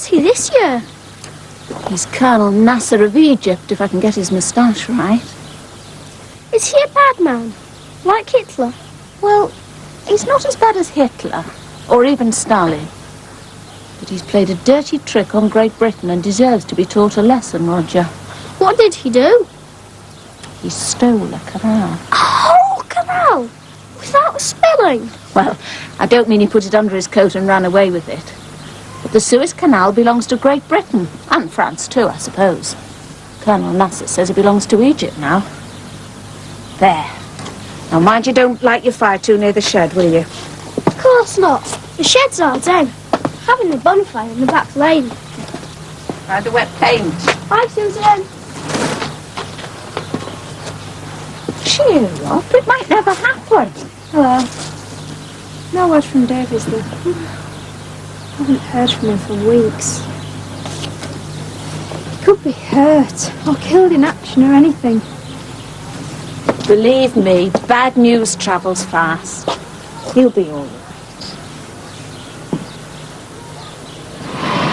is he this year? He's Colonel Nasser of Egypt, if I can get his moustache right. Is he a bad man? Like Hitler? Well, he's not as bad as Hitler, or even Stalin. But he's played a dirty trick on Great Britain and deserves to be taught a lesson, Roger. What did he do? He stole a canal. A whole canal? Without spilling? Well, I don't mean he put it under his coat and ran away with it. But the Suez Canal belongs to Great Britain, and France too, I suppose. Colonel Nasser says it belongs to Egypt now. There. Now mind you don't light your fire too near the shed, will you? Of course not. The shed's all down. Having a bonfire in the back lane. Try the wet paint. Bye, Susan. Cheer up, it might never happen. Hello. No word from Dave, is there? Haven't heard from him for weeks. He could be hurt, or killed in action or anything. Believe me, bad news travels fast. He'll be all right.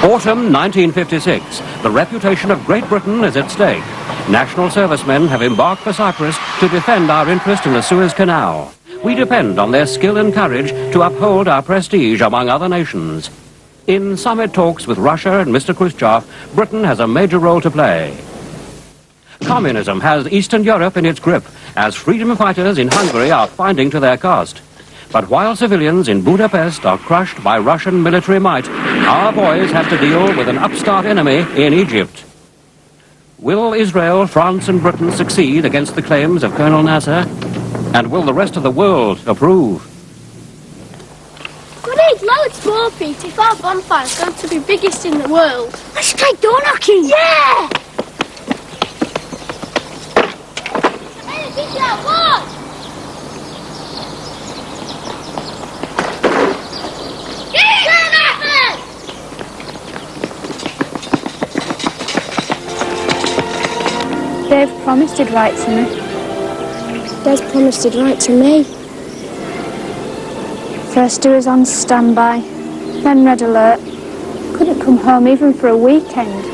Autumn 1956. The reputation of Great Britain is at stake. National servicemen have embarked for Cyprus to defend our interest in the Suez Canal. We depend on their skill and courage to uphold our prestige among other nations. In summit talks with Russia and Mr. Khrushchev, Britain has a major role to play. Communism has Eastern Europe in its grip, as freedom fighters in Hungary are finding to their cost. But while civilians in Budapest are crushed by Russian military might, our boys have to deal with an upstart enemy in Egypt. Will Israel, France and Britain succeed against the claims of Colonel Nasser? And will the rest of the world approve? We need loads more, Pete, if our bonfire's going to be biggest in the world. Let's try door knocking! Yeah! Hey, get that one! Dave promised he'd write to me. Des promised he'd write to me. First he was on standby, then red alert. Couldn't come home even for a weekend.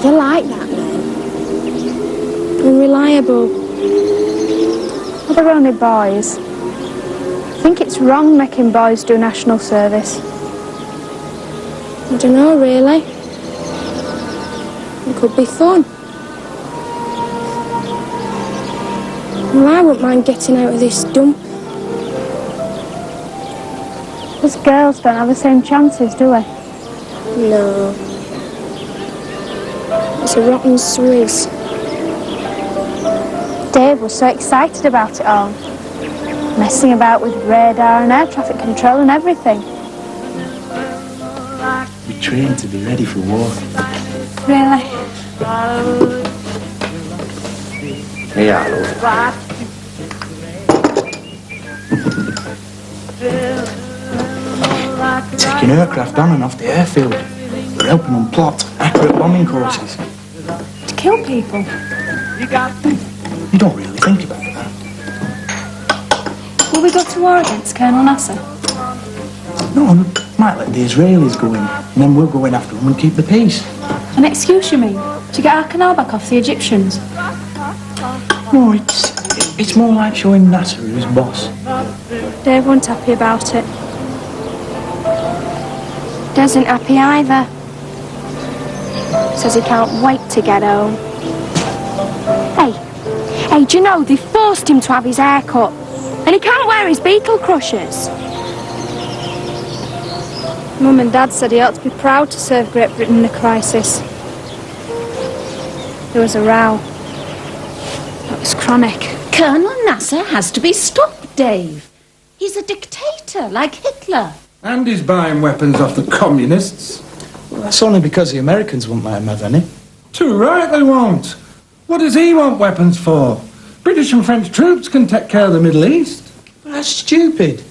They're like that, man. Unreliable. Well, they're only boys. I think it's wrong making boys do national service. I don't know, really. It could be fun. Well, I wouldn't mind getting out of this dump. Us girls don't have the same chances, do we? No. It's a rotten Suez. Dave was so excited about it all. Messing about with radar and air traffic control and everything. We trained to be ready for war. Really? Yeah, love. Taking aircraft on and off the airfield. We're helping them plot accurate bombing courses. To kill people? You don't really think about that. Will we go to war against Colonel Nasser? No, we might let the Israelis go in, and then we'll go in after them and keep the peace. An excuse, you mean? To get our canal back off the Egyptians? No, it's more like showing Nasser who's boss. Dave wasn't happy about it. Des isn't happy either. Says he can't wait to get home. Hey, do you know, they forced him to have his hair cut. And he can't wear his beetle crushers. Mum and Dad said he ought to be proud to serve Great Britain in a crisis. There was a row. That was chronic. Colonel Nasser has to be stopped, Dave. He's a dictator, like Hitler. And he's buying weapons off the communists. Well, that's only because the Americans won't let him have any. Too right they won't. What does he want weapons for? British and French troops can take care of the Middle East. Well, that's stupid.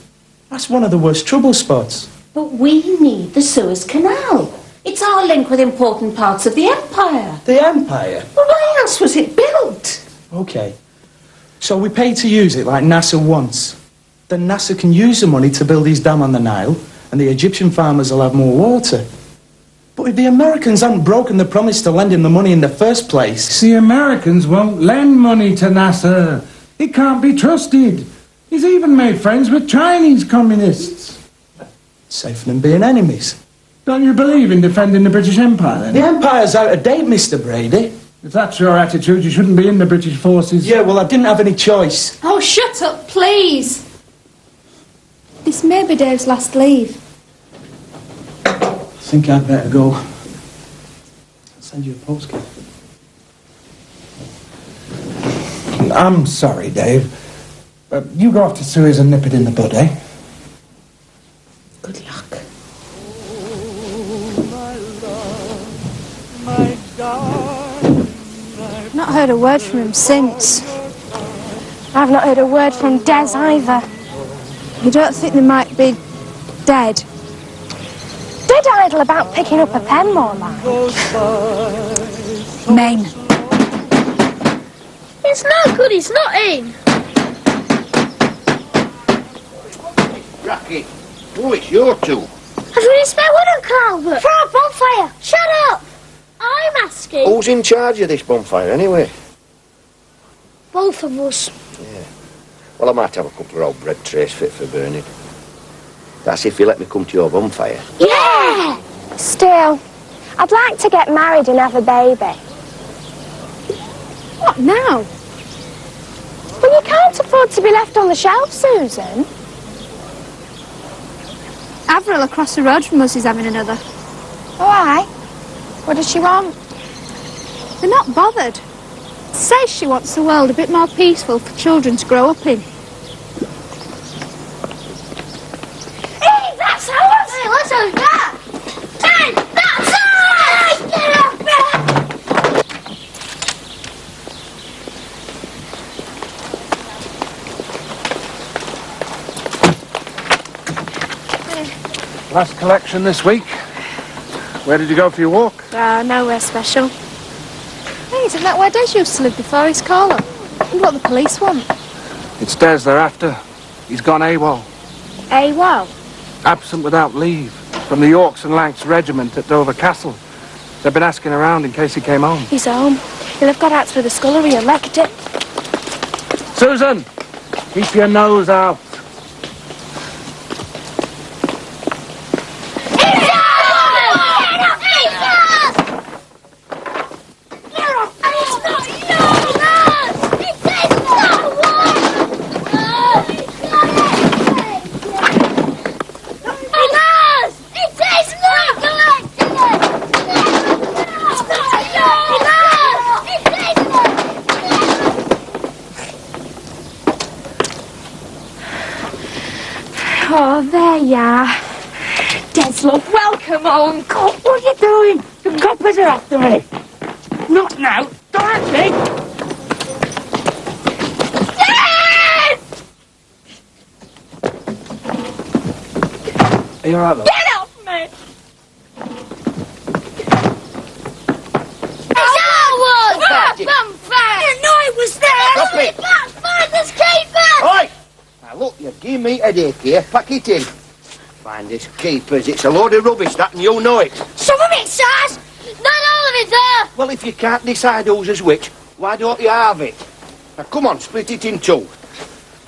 That's one of the worst trouble spots. But we need the Suez Canal. It's our link with important parts of the empire. The Empire? Well, why else was it built? Okay. So we pay to use it like Nasser wants. Then Nasser can use the money to build his dam on the Nile, and the Egyptian farmers will have more water. But if the Americans hadn't broken the promise to lend him the money in the first place... The Americans won't lend money to Nasser. He can't be trusted. He's even made friends with Chinese communists. Safer than being enemies. Don't you believe in defending the British Empire, then? The Empire's out of date, Mr. Brady. If that's your attitude, you shouldn't be in the British forces. Yeah, well, I didn't have any choice. Oh, shut up, please. This may be Dave's last leave. I think I'd better go. I'll send you a postcard. I'm sorry, Dave. You go off to Suez and nip it in the bud, eh? Good luck. Not heard a word from him since. I've not heard a word from Des either. You don't think they might be dead? Did idle about picking up a pen more like. Men. It's no good, it's not in. Racket. Oh, it's your two. I've really spent one on Calvert. For our bonfire. Shut up. I'm asking. Who's in charge of this bonfire, anyway? Both of us. Yeah. Well, I might have a couple of old bread trays fit for burning. That's if you let me come to your bonfire. Yeah! Still, I'd like to get married and have a baby. What now? Well, you can't afford to be left on the shelf, Susan. Avril across the road from us is having another. Why? What does she want? They're not bothered. Says she wants the world a bit more peaceful for children to grow up in. Hey, that's ours! Hey, what's over that? Hey, that's ours! Get up there! Last collection this week. Where did you go for your walk? Nowhere special. Hey, isn't that where Des used to live before his call-up? What the police want? It's Des they're after. He's gone AWOL. AWOL? Absent without leave. From the Yorks and Lancs regiment at Dover Castle. They've been asking around in case he came home. He's home. He'll have got out through the scullery and wrecked it. Susan! Keep your nose out. Oh, there you are. Des, love, welcome home. God, what are you doing? The coppers are after me. Not now. Dorothy! Are you alright, love? Get off me! It's ours! Back it. Bonfire! You know it was there! Stop it. Let's find this keeper! Oi! Now, look, you give me a headache here. Pack it in. Find this keepers. It's a load of rubbish, that, and you know it. Some of it, sirs! Not all of it, though! Well, if you can't decide whose is which, why don't you have it? Now, come on, split it in two.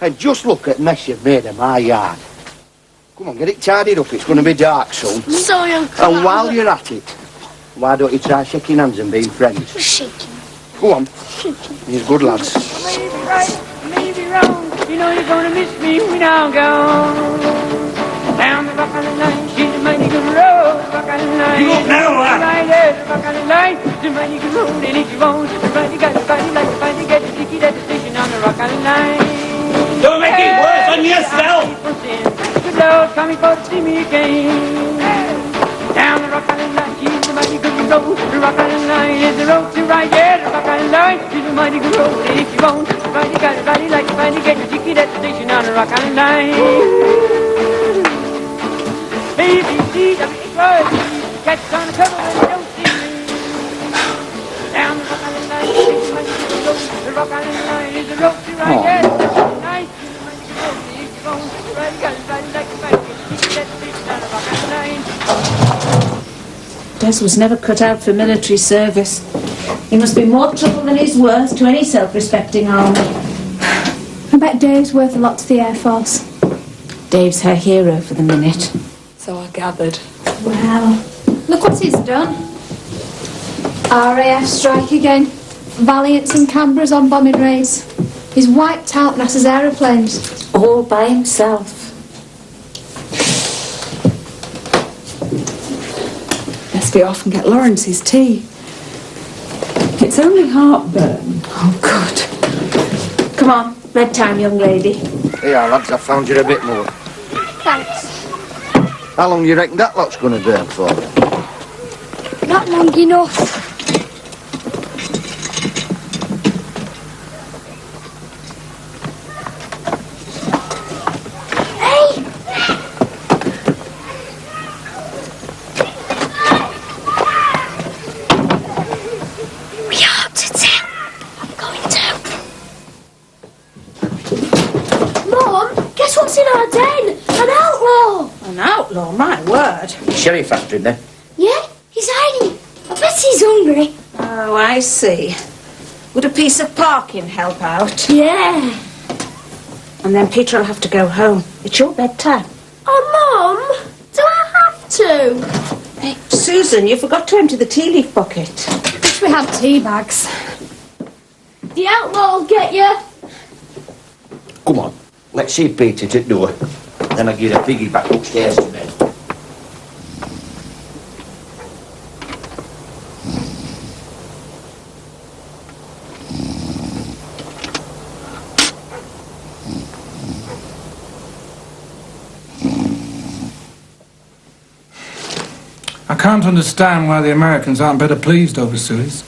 And just look at the mess you've made of my yard. Come on, get it tidied up. It's going to be dark soon. Sorry, Uncle. And while you're at it, why don't you try shaking hands and being friends? Shaking. Go on. You're good lads. Maybe right, maybe wrong. You know you're gonna miss me when I'm gone. Down the Rock Island Line, she's a mighty good road. Rock Island Line. You look now, lad. Right there, the Rock Island Line. She's a mighty good road, and if you won't, everybody got your body like a body get a ticket at the station on the Rock Island Line. Don't make it worse on yourself. Good Lord, coming for to see me again. Down the Rock Island Line, she's a mighty good road. The Rock Island Line is the road to right there. The Rock Island Line, she's a mighty good road, and if you won't, everybody got your body like a body get a ticket at the station on the Rock Island Line. Baby, see the big bird, catch on the cover when you don't see me. Down the Rock Island Line, she's a mighty good road. The Rock Island Line is the road to right there. The Rock Island Line, she's a mighty good road, and if you won't, everybody got your body like a body get a ticket at the station on the Rock Island Line. Des was never cut out for military service. He must be more trouble than he's worth to any self-respecting army. I bet Dave's worth a lot to the Air Force. Dave's her hero for the minute. So I gathered. Well, look what he's done. RAF strike again. Valiant's and Canberra's on bombing raids. He's wiped out NASA's aeroplanes. All by himself. Let's be off and get Lawrence his tea. It's only heartburn. Oh, good. Come on, bedtime, young lady. Here, lads, I found you a bit more. Thanks. How long do you reckon that lot's going to burn for? Not long enough. Outlaw, my word. Sheriff after him, then? Yeah, he's hiding. I bet he's hungry. Oh, I see. Would a piece of parking help out? Yeah. And then Peter will have to go home. It's your bedtime. Oh, Mum, do I have to? Hey, Susan, you forgot to empty the tea leaf bucket. Wish we had tea bags. The outlaw will get you. Come on, let's see Peter to the door. Then I'll get a piggy back upstairs to bed. I can't understand why the Americans aren't better pleased over Suez.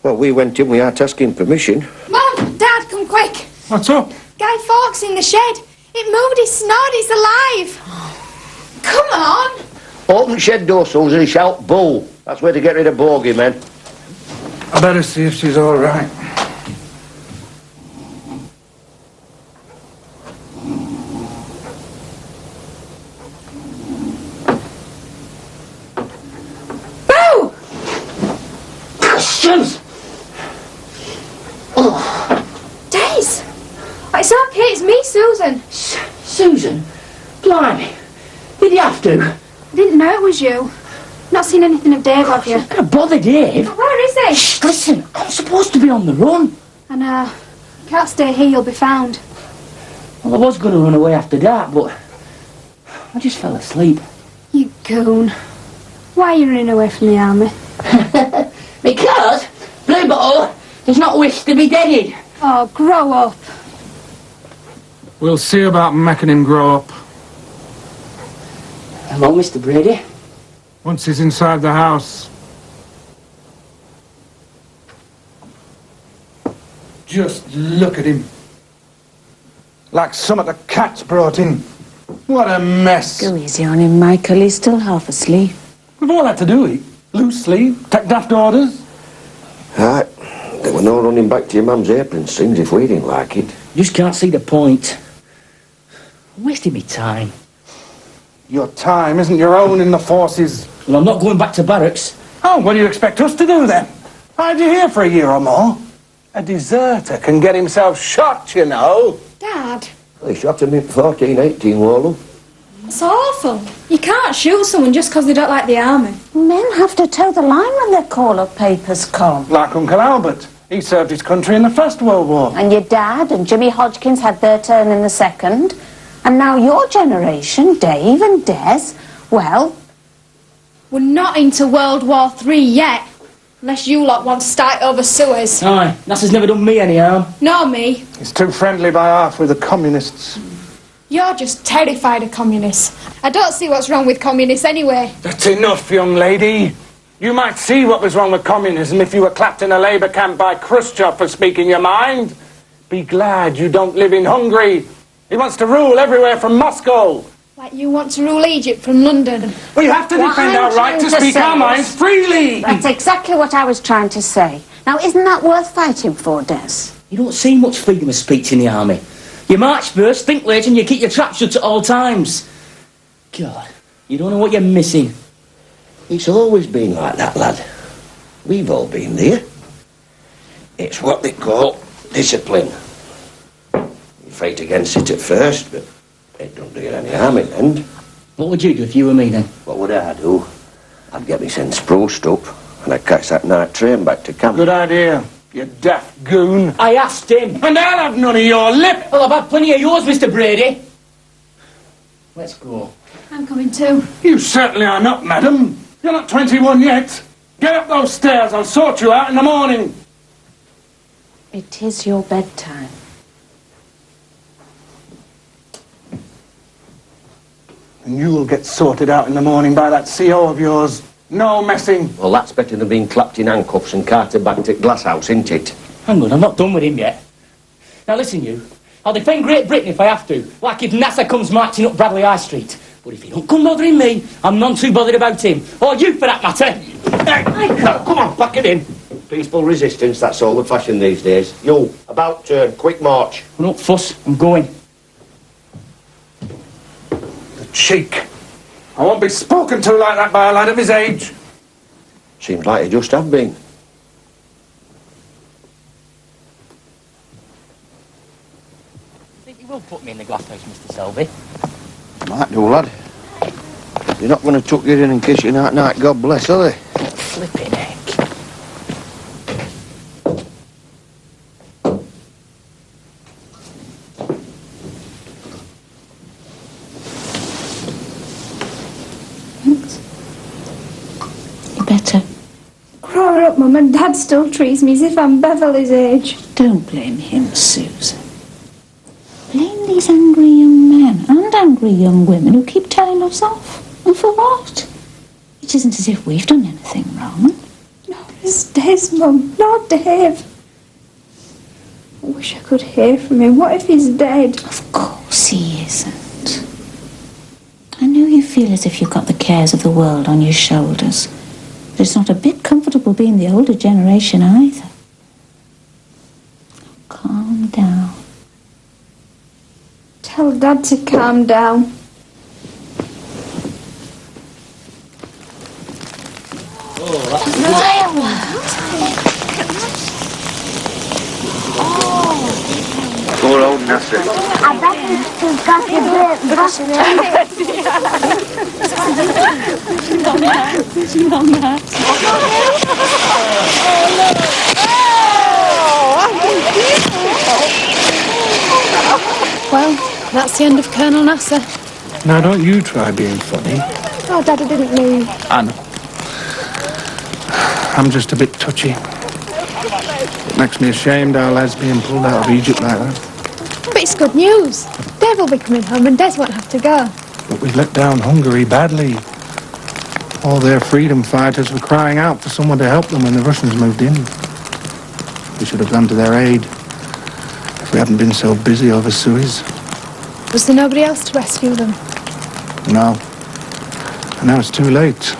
Well, we went in without asking permission. Mum, Dad, come quick. What's up? Guy Fawkes in the shed. It moved his snod, he's alive. Come on. Open shed door, Susan, and shout bull. That's where to get rid of bogey men. I better see if she's all right. Boo! Christians! Oh. Days. It's okay, it's me, Susan. Susan? Blimey. Did you have to? I didn't know it was you. Not seen anything of Dave, have you? Gonna bother Dave. Where is he? Shh, listen, I'm supposed to be on the run. And, can't stay here, you'll be found. Well, I was gonna run away after that, but I just fell asleep. You goon. Why are you running away from the army? Because, Blue Bottle does not wish to be deaded. Oh, grow up. We'll see about making him grow up. Hello, Mr. Brady. Once he's inside the house. Just look at him. Like some of the cats brought in. What a mess. Go easy on him, Michael. He's still half asleep. We've all had to do it. Loose sleeve, take daft orders. Right. There were no running back to your mum's apron strings if we didn't like it. Just can't see the point. I'm wasting me time. Your time isn't your own in the forces. Well, I'm not going back to barracks. Oh, what do you expect us to do then? Hide you here for a year or more? A deserter can get himself shot, you know. Dad, They shot him in 1418, Warlow. it's awful. You can't shoot someone just because they don't like the army. Men have to toe the line when their call-up papers come. Like Uncle Albert. He served his country in the First World War. And your dad and Jimmy Hodgkins had their turn in the Second. And now your generation, Dave and Des, well... We're not into World War III yet. Unless you lot want to start over Suez. Aye, NASA's never done me any harm. Nor me. He's too friendly by half with the communists. You're just terrified of communists. I don't see what's wrong with communists anyway. That's enough, young lady. You might see what was wrong with communism if you were clapped in a labour camp by Khrushchev for speaking your mind. Be glad you don't live in Hungary. He wants to rule everywhere from Moscow. Like you want to rule Egypt from London. Well, you have to What defend I'm our right to trying to speak say our is- minds freely. That's exactly what I was trying to say. Now, isn't that worth fighting for, Des? You don't see much freedom of speech in the army. You march first, think later, and you keep your trap shut at all times. God, you don't know what you're missing. It's always been like that, lad. We've all been there. It's what they call discipline. You fight against it at first, but it don't do you any harm in the end. What would you do if you were me, then? What would I do? I'd get me sense spruced up, and I'd catch that night train back to camp. Good idea, you daft goon. I asked him. And I'll have none of your lip. Well, I've had plenty of yours, Mr. Brady. Let's go. I'm coming too. You certainly are not, madam. You're not 21 yet. Get up those stairs. I'll sort you out in the morning. It is your bedtime. And you'll get sorted out in the morning by that CO of yours. No messing. Well, that's better than being clapped in handcuffs and carted back to Glasshouse, isn't it? Hang on, I'm not done with him yet. Now listen, you. I'll defend Great Britain if I have to, like if NASA comes marching up Bradley High Street. But if he don't come bothering me, I'm none too bothered about him. Or you, for that matter. Now, come on, pack it in. Peaceful resistance, that's all the fashion these days. You, about turn, quick march. Don't fuss, I'm going. The cheek. I won't be spoken to like that by a lad of his age. Seems like you just have been. Think you will put me in the glasshouse, Mr. Selby? Might do, lad. You're not going to tuck you in and kiss you night, God bless, are they? Flipping heck. You better. Grow up, Mum, and Dad still treats me as if I'm Beverly's age. Don't blame him, Susan. Blame these angry young men and angry young women who keep telling us off. And for what? It isn't as if we've done anything wrong. Not his Des, Mum. Not Dave. I wish I could hear from him. What if he's dead? Of course he isn't. I know you feel as if you've got the cares of the world on your shoulders. But it's not a bit comfortable being the older generation either. Calm down. Tell Dad to calm down. Poor old Nasser. I bet he's got a bit Well, that's the end of Colonel Nasser. Now, don't you try being funny. Oh, Dad, I didn't mean. I know. I'm just a bit touchy. It makes me ashamed our lads being pulled out of Egypt like that. But it's good news. Dave will be coming home and Des won't have to go. But we let down Hungary badly. All their freedom fighters were crying out for someone to help them when the Russians moved in. We should have gone to their aid if we hadn't been so busy over Suez. Was there nobody else to rescue them? No. And now it's too late.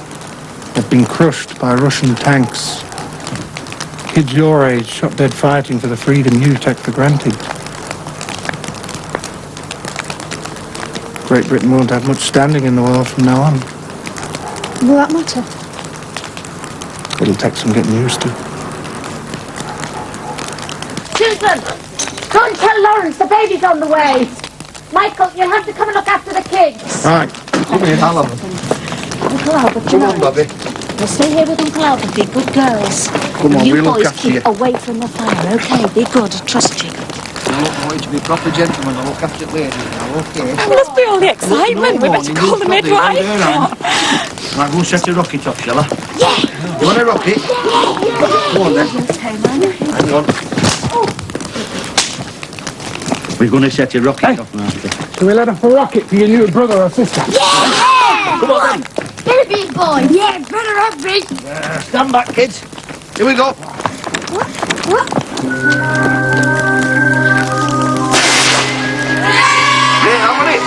They've been crushed by Russian tanks. Kids your age shot dead fighting for the freedom you take for granted. Great Britain won't have much standing in the world from now on. Will that matter? It'll take some getting used to. Susan! Go and tell Lawrence the baby's on the way. Michael, you'll have to come and look after the kids. Right, come here, I'll have them. Uncle Albert, Come on, Bobby. We'll stay here with Uncle Albert. Be good girls. Come on, you we'll look boys after keep you. away from the fire, okay? Be good. Trust you. I want you to be proper gentlemen. I'll look after the ladies now, okay? There must be all the excitement. We better call the midwife. Right, we'll set a rocket up, shall I? Yeah. You want a rocket? Yeah. Come on, then. Hang on. We're going to set a rocket off, Master. Shall we let off a rocket for your new brother or sister? Yeah! Come on, then. Get a big boy. Yeah, better up, big. Stand back, kids. Here we go. Yeah, how many?